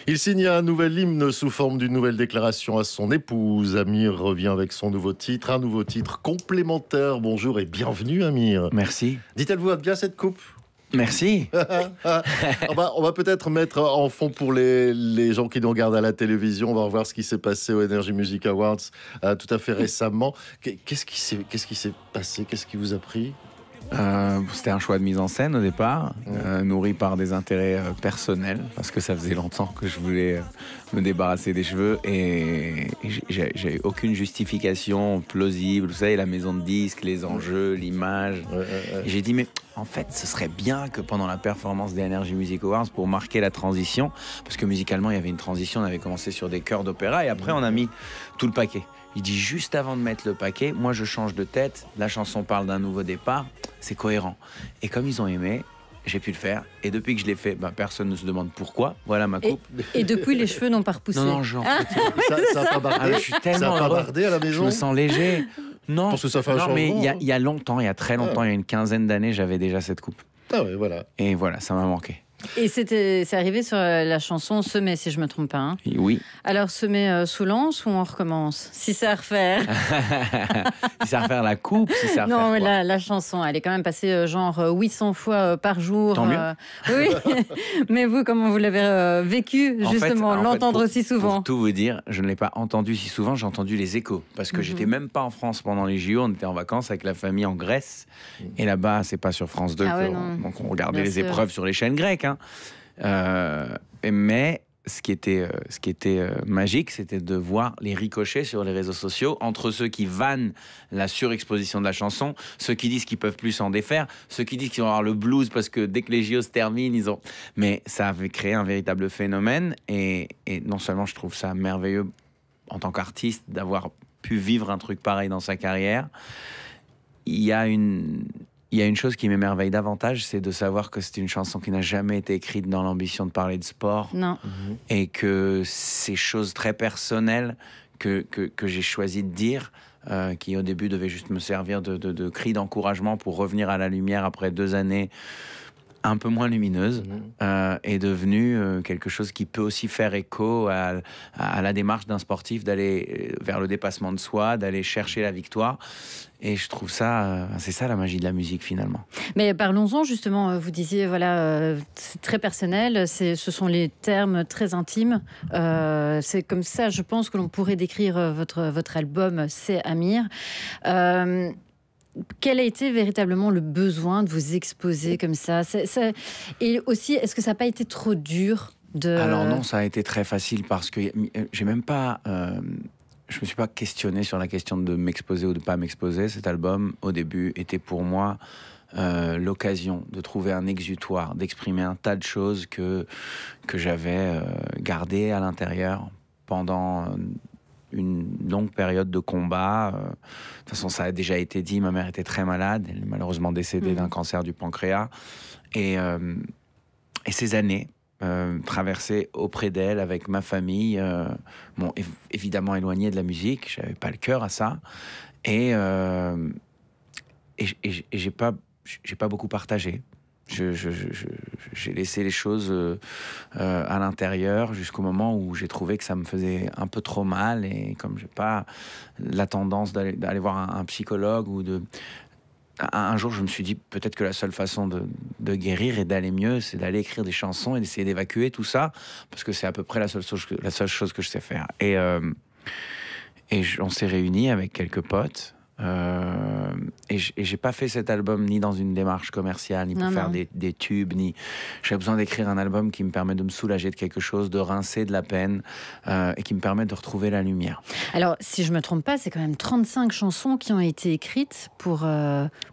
Il signe un nouvel hymne sous forme d'une nouvelle déclaration à son épouse. Amir revient avec son nouveau titre, un nouveau titre complémentaire. Bonjour et bienvenue Amir. Merci. Dites-elle vous va bien cette coupe? Merci. On va peut-être mettre en fond pour les gens qui nous regardent à la télévision. On va revoir ce qui s'est passé aux Energy Music Awards tout à fait récemment. Qu'est-ce qui s'est passé? Qu'est-ce qui vous a pris? C'était un choix de mise en scène au départ, nourri par des intérêts personnels, parce que ça faisait longtemps que je voulais me débarrasser des cheveux et j'ai aucune justification plausible. Vous savez, la maison de disques, les enjeux, l'image. Et j'ai dit, mais en fait, ce serait bien que pendant la performance des Energy Music Awards, pour marquer la transition, parce que musicalement, il y avait une transition, on avait commencé sur des chœurs d'opéra et après, on a mis tout le paquet. Il dit juste avant de mettre le paquet, moi je change de tête, la chanson parle d'un nouveau départ, c'est cohérent. Et comme ils ont aimé, j'ai pu le faire. Et depuis que je l'ai fait, personne ne se demande pourquoi. Voilà ma coupe. Et depuis, les cheveux n'ont pas repoussé. Non, genre. Ça a pas bardé. Je suis tellement ça a pas heureux. bardé à la maison. Je me sens léger. Non, parce que ça fait un changement. Mais il y a longtemps, il y a très longtemps, il y a une quinzaine d'années, j'avais déjà cette coupe. Ah ouais, voilà. Et voilà, ça m'a manqué. Et c'est arrivé sur la chanson Semer, si je me trompe pas. Hein. Oui. Alors Semer sous l'anse ou on recommence? Si c'est à refaire. Si c'est à refaire la coupe, si c'est à refaire Non, mais quoi. la chanson, elle est quand même passée genre 800 fois par jour. Tant mieux. Oui, mais vous, comment vous l'avez vécu, justement, l'entendre si souvent? Pour tout vous dire, je ne l'ai pas entendu si souvent, j'ai entendu les échos. Parce que j'étais même pas en France pendant les JO, on était en vacances avec la famille en Grèce. Et là-bas, c'est pas sur France 2 donc on regardait Bien les sûr. épreuves sur les chaînes grecques. Hein. Mais ce qui était magique, c'était de voir les ricochets sur les réseaux sociaux entre ceux qui vannent la surexposition de la chanson, ceux qui disent qu'ils peuvent plus s'en défaire, ceux qui disent qu'ils vont avoir le blues parce que dès que les JO se terminent, ils ont... Mais ça avait créé un véritable phénomène et non seulement je trouve ça merveilleux en tant qu'artiste d'avoir pu vivre un truc pareil dans sa carrière, il y a une chose qui m'émerveille davantage, c'est de savoir que c'est une chanson qui n'a jamais été écrite dans l'ambition de parler de sport. Non. Et que ces choses très personnelles que j'ai choisi de dire, qui au début devaient juste me servir de cri d'encouragement pour revenir à la lumière après 2 années un peu moins lumineuse, est devenu quelque chose qui peut aussi faire écho à la démarche d'un sportif d'aller vers le dépassement de soi, d'aller chercher la victoire. Et je trouve ça, c'est ça la magie de la musique finalement. Mais parlons-en justement, vous disiez, voilà, c'est très personnel, ce sont les termes très intimes. C'est comme ça, je pense, que l'on pourrait décrire votre album, C'est Amir. Quel a été véritablement le besoin de vous exposer comme ça? Et aussi, est-ce que ça n'a pas été trop dur de... Alors non, ça a été très facile parce que j'ai même pas... je me suis pas questionné sur la question de m'exposer ou de pas m'exposer. Cet album, au début, était pour moi l'occasion de trouver un exutoire, d'exprimer un tas de choses que j'avais gardées à l'intérieur pendant... une longue période de combat. De toute façon, ça a déjà été dit, ma mère était très malade, elle est malheureusement décédée d'un cancer du pancréas. Et ces années traversées auprès d'elle, avec ma famille, m'ont évidemment éloigné de la musique, j'avais pas le cœur à ça. Et j'ai pas beaucoup partagé. J'ai laissé les choses à l'intérieur jusqu'au moment où j'ai trouvé que ça me faisait un peu trop mal, et comme j'ai pas la tendance d'aller voir un psychologue ou un jour je me suis dit peut-être que la seule façon de guérir et d'aller mieux, c'est d'aller écrire des chansons et d'essayer d'évacuer tout ça, parce que c'est à peu près la seule chose que je sais faire. Et on s'est réunis avec quelques potes. Et j'ai pas fait cet album ni dans une démarche commerciale, ni pour faire des tubes, ni... J'ai besoin d'écrire un album qui me permet de me soulager de quelque chose, de rincer de la peine, et qui me permet de retrouver la lumière. Alors, si je me trompe pas, c'est quand même 35 chansons qui ont été écrites pour...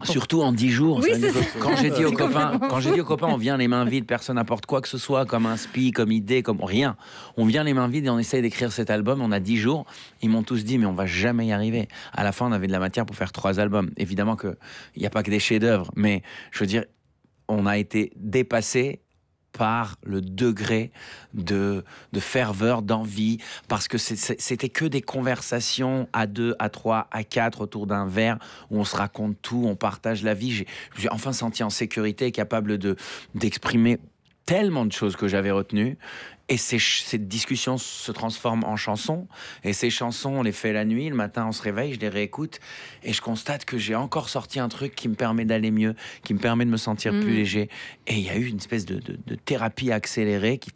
Surtout en 10 jours. Oui, c'est ça. Quand j'ai dit aux copains, on vient les mains vides, personne n'apporte quoi que ce soit, comme inspi, comme idée, comme rien. On vient les mains vides et on essaye d'écrire cet album, on a 10 jours. Ils m'ont tous dit, mais on va jamais y arriver. À la fin, on avait de la matière pour faire 3 albums. Évidemment qu'il n'y a pas que des chefs-d'œuvre, mais je veux dire, on a été dépassé par le degré de ferveur, d'envie, parce que c'était que des conversations à 2, à 3, à 4 autour d'un verre où on se raconte tout, on partage la vie. Je me suis enfin senti en sécurité, capable d'exprimer tellement de choses que j'avais retenues. Et ces discussions se transforment en chansons. Et ces chansons, on les fait la nuit. Le matin, on se réveille, je les réécoute. Et je constate que j'ai encore sorti un truc qui me permet d'aller mieux, qui me permet de me sentir plus léger. Et il y a eu une espèce de thérapie accélérée qui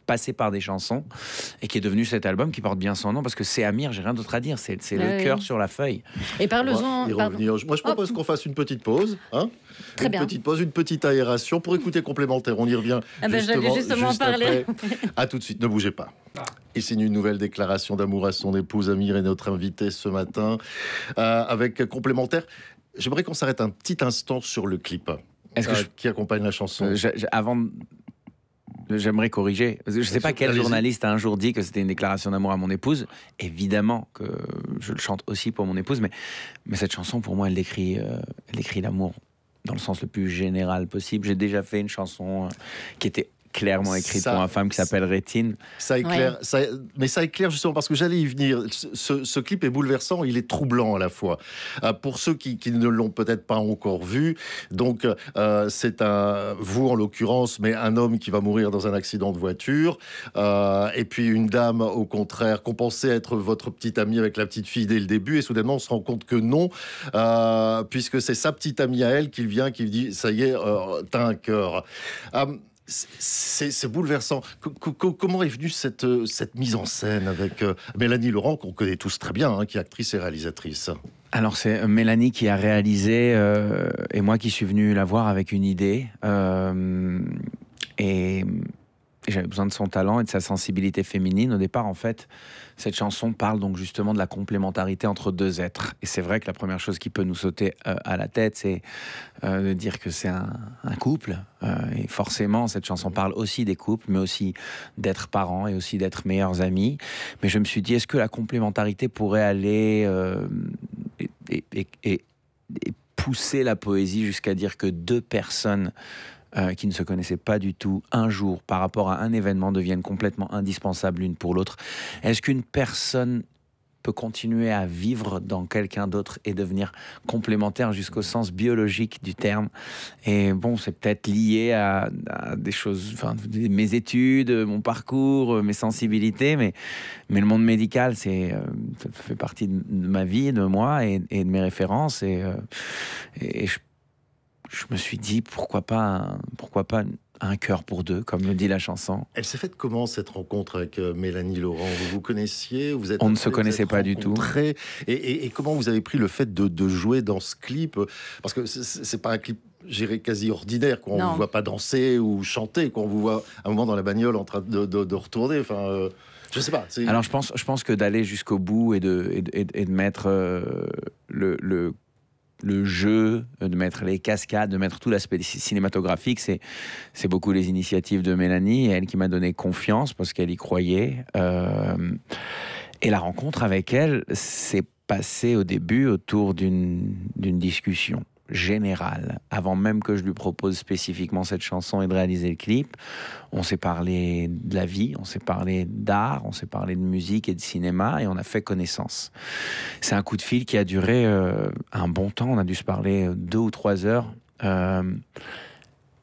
passait par des chansons et qui est devenu cet album qui porte bien son nom parce que c'est Amir, j'ai rien d'autre à dire. C'est le cœur sur la feuille. Et parle-en. Moi, je propose qu'on fasse une petite pause. Hein, Très bien. Petite pause, une petite aération pour écouter Complémentaire. On y revient justement juste parler. après. À tout de suite, ne bougez pas. Il signe une nouvelle déclaration d'amour à son épouse. Amir est notre invité ce matin avec Complémentaire. J'aimerais qu'on s'arrête un petit instant sur le clip qui accompagne la chanson. J'aimerais corriger. Je ne sais pas quel journaliste a un jour dit que c'était une déclaration d'amour à mon épouse. Évidemment que je le chante aussi pour mon épouse, mais cette chanson, pour moi, elle décrit l'amour dans le sens le plus général possible. J'ai déjà fait une chanson qui était clairement écrite pour une femme qui s'appelle Rétine. Ça éclaire, mais ça éclaire justement parce que j'allais y venir. Ce clip est bouleversant, il est troublant à la fois. Pour ceux qui ne l'ont peut-être pas encore vu, donc c'est vous en l'occurrence, mais un homme qui va mourir dans un accident de voiture, et puis une dame au contraire qu'on pensait être votre petite amie avec la petite fille dès le début, et soudainement on se rend compte que non, puisque c'est sa petite amie à elle qui vient, qui dit ça y est, t'as un cœur. C'est bouleversant. Comment est venue cette mise en scène avec Mélanie Laurent, qu'on connaît tous très bien, qui est actrice et réalisatrice? Alors c'est Mélanie qui a réalisé et moi qui suis venu la voir avec une idée et j'avais besoin de son talent et de sa sensibilité féminine. Au départ, en fait, cette chanson parle donc justement de la complémentarité entre deux êtres. Et c'est vrai que la première chose qui peut nous sauter à la tête, c'est de dire que c'est un couple. Et forcément, cette chanson parle aussi des couples, mais aussi d'être parents et aussi d'être meilleurs amis. Mais je me suis dit, est-ce que la complémentarité pourrait aller et pousser la poésie jusqu'à dire que deux personnes qui ne se connaissaient pas du tout, un jour, par rapport à un événement, deviennent complètement indispensables l'une pour l'autre. Est-ce qu'une personne peut continuer à vivre dans quelqu'un d'autre et devenir complémentaire jusqu'au sens biologique du terme? Et bon, c'est peut-être lié à des choses, enfin, mes études, mon parcours, mes sensibilités, mais le monde médical, ça fait partie de ma vie, de moi et de mes références. Et je me suis dit, pourquoi pas un cœur pour deux, comme le dit la chanson. Elle s'est faite comment, cette rencontre avec Mélanie Laurent? Vous vous connaissiez? On ne se connaissait pas du tout. Et comment vous avez pris le fait de jouer dans ce clip? Parce que c'est pas un clip, j'irais, quasi ordinaire, quoi. On ne vous voit pas danser ou chanter, quoi. On vous voit un moment dans la bagnole en train de retourner. Enfin, je sais pas. Alors, je pense que d'aller jusqu'au bout et de mettre le jeu, de mettre les cascades, de mettre tout l'aspect cinématographique, c'est beaucoup les initiatives de Mélanie, et elle qui m'a donné confiance parce qu'elle y croyait. Et la rencontre avec elle s'est passée au début autour d'une discussion générale. Avant même que je lui propose spécifiquement cette chanson et de réaliser le clip, on s'est parlé de la vie, on s'est parlé d'art, on s'est parlé de musique et de cinéma, et on a fait connaissance. C'est un coup de fil qui a duré un bon temps. On a dû se parler 2 ou 3 heures.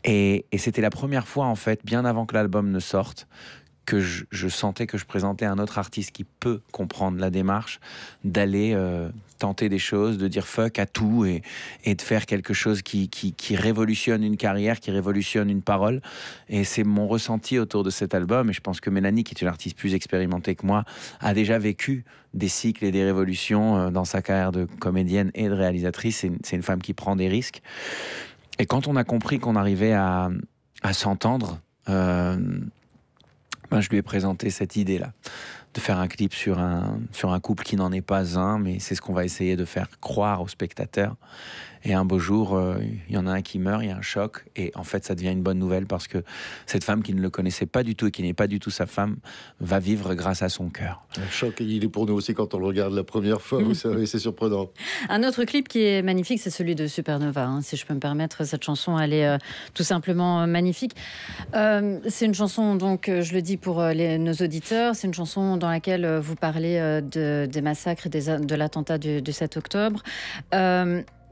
Et c'était la première fois, en fait, bien avant que l'album ne sorte, que je sentais que je présentais un autre artiste qui peut comprendre la démarche, d'aller tenter des choses, de dire fuck à tout et de faire quelque chose qui révolutionne une carrière, qui révolutionne une parole. Et c'est mon ressenti autour de cet album. Et je pense que Mélanie, qui est une artiste plus expérimentée que moi, a déjà vécu des cycles et des révolutions dans sa carrière de comédienne et de réalisatrice. C'est une femme qui prend des risques. Et quand on a compris qu'on arrivait à s'entendre, je lui ai présenté cette idée-là, de faire un clip sur un couple qui n'en est pas un, mais c'est ce qu'on va essayer de faire croire aux spectateurs. Et un beau jour, il y en a un qui meurt, il y a un choc, et en fait ça devient une bonne nouvelle parce que cette femme qui ne le connaissait pas du tout et qui n'est pas du tout sa femme va vivre grâce à son cœur. Un choc, il est pour nous aussi quand on le regarde la première fois, vous savez, c'est surprenant. Un autre clip qui est magnifique, c'est celui de Supernova, si je peux me permettre. Cette chanson, elle est tout simplement magnifique. C'est une chanson, donc je le dis pour nos auditeurs, c'est une chanson dans laquelle vous parlez des massacres et de l'attentat du 7 octobre.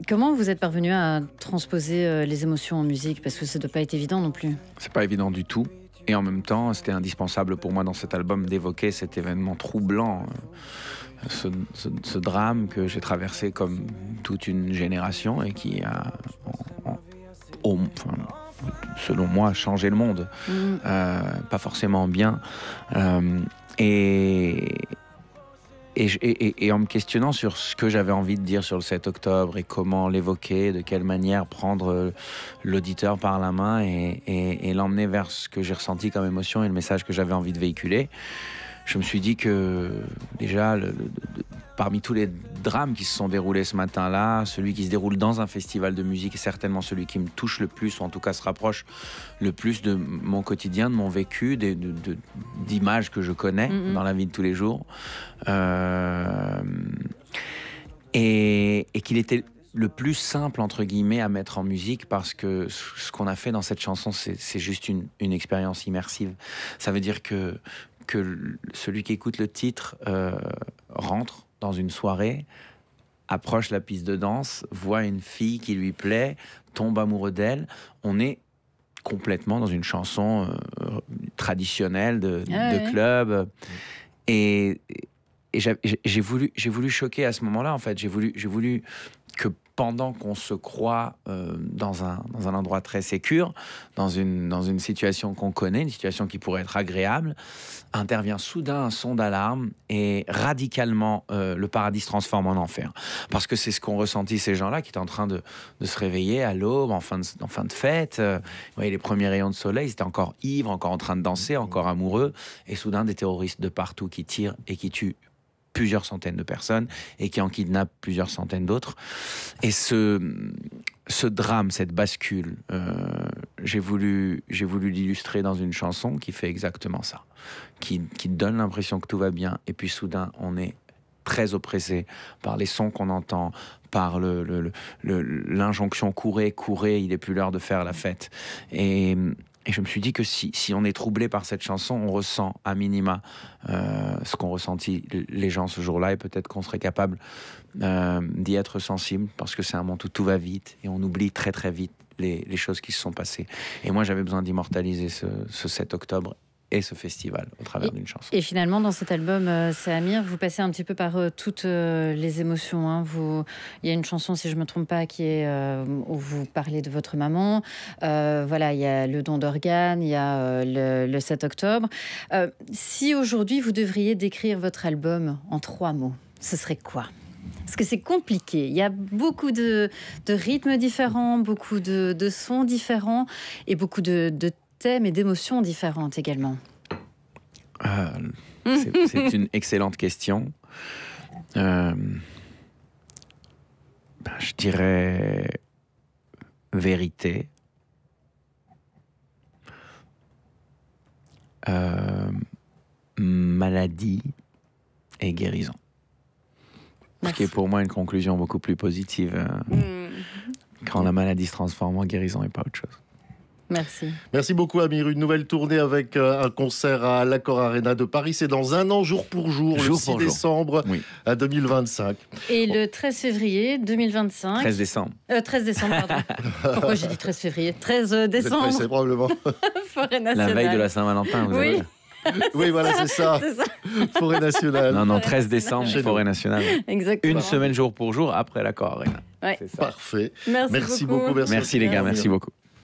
Comment vous êtes parvenu à transposer les émotions en musique? Parce que ça ne doit pas être évident non plus. C'est pas évident du tout. Et en même temps, c'était indispensable pour moi dans cet album d'évoquer cet événement troublant, ce drame que j'ai traversé comme toute une génération et qui a, selon moi, changé le monde. Pas forcément bien. Et en me questionnant sur ce que j'avais envie de dire sur le 7 octobre et comment l'évoquer, de quelle manière prendre l'auditeur par la main et l'emmener vers ce que j'ai ressenti comme émotion et le message que j'avais envie de véhiculer, je me suis dit que déjà, parmi tous les drames qui se sont déroulés ce matin-là, celui qui se déroule dans un festival de musique est certainement celui qui me touche le plus, ou en tout cas se rapproche le plus de mon quotidien, de mon vécu, d'images que je connais dans la vie de tous les jours. Et qu'il était le plus simple, entre guillemets, à mettre en musique, parce que ce qu'on a fait dans cette chanson, c'est juste une expérience immersive. Ça veut dire que celui qui écoute le titre rentre dans une soirée, approche la piste de danse, voit une fille qui lui plaît, tombe amoureux d'elle. On est complètement dans une chanson traditionnelle de club. Et j'ai voulu choquer à ce moment-là, en fait. J'ai voulu que pendant qu'on se croit dans un endroit très sécure, dans une situation qu'on connaît, une situation qui pourrait être agréable, intervient soudain un son d'alarme et radicalement le paradis se transforme en enfer. Parce que c'est ce qu'ont ressenti ces gens-là qui étaient en train de se réveiller à l'aube, en fin de fête. Vous voyez les premiers rayons de soleil, ils étaient encore ivres, encore en train de danser, encore amoureux. Et soudain, des terroristes de partout qui tirent et qui tuent plusieurs centaines de personnes et qui en kidnappent plusieurs centaines d'autres. Et ce drame, cette bascule, j'ai voulu l'illustrer dans une chanson qui fait exactement ça, qui donne l'impression que tout va bien, et puis soudain on est très oppressé par les sons qu'on entend, par l'injonction courez, il n'est plus l'heure de faire la fête. Et je me suis dit que si on est troublé par cette chanson, on ressent à minima ce qu'ont ressenti les gens ce jour-là, et peut-être qu'on serait capable d'y être sensible, parce que c'est un monde où tout va vite et on oublie très très vite les choses qui se sont passées. Et moi, j'avais besoin d'immortaliser ce 7 octobre et ce festival au travers d'une chanson. Et finalement, dans cet album, c'est Amir, vous passez un petit peu par toutes les émotions. Hein. Il y a une chanson, si je ne me trompe pas, qui est où vous parlez de votre maman. Voilà, il y a le don d'organes, il y a le 7 octobre. Si aujourd'hui, vous devriez décrire votre album en 3 mots, ce serait quoi ? Parce que c'est compliqué. Il y a beaucoup de rythmes différents, beaucoup de sons différents et beaucoup de thèmes et d'émotions différentes également. C'est une excellente question. Je dirais vérité, maladie et guérison. Ce qui est pour moi une conclusion beaucoup plus positive quand la maladie se transforme en guérison et pas autre chose. Merci. Merci beaucoup, Amir. Une nouvelle tournée avec un concert à l'Accor Arena de Paris. C'est dans un an, jour pour jour, le 6 décembre 2025. Et le 13 février 2025. 13 décembre. 13 décembre, pardon. Pourquoi j'ai dit 13 février 13 décembre. C'est probablement. Forêt nationale. La veille de la Saint-Valentin, vous avez... Oui, voilà, c'est ça. Forêt nationale. Non, 13 décembre, Forêt nationale. Exactement. Une semaine jour pour jour après l'Accor Arena. Ouais. Parfait. Merci beaucoup. Merci les gars, merci beaucoup.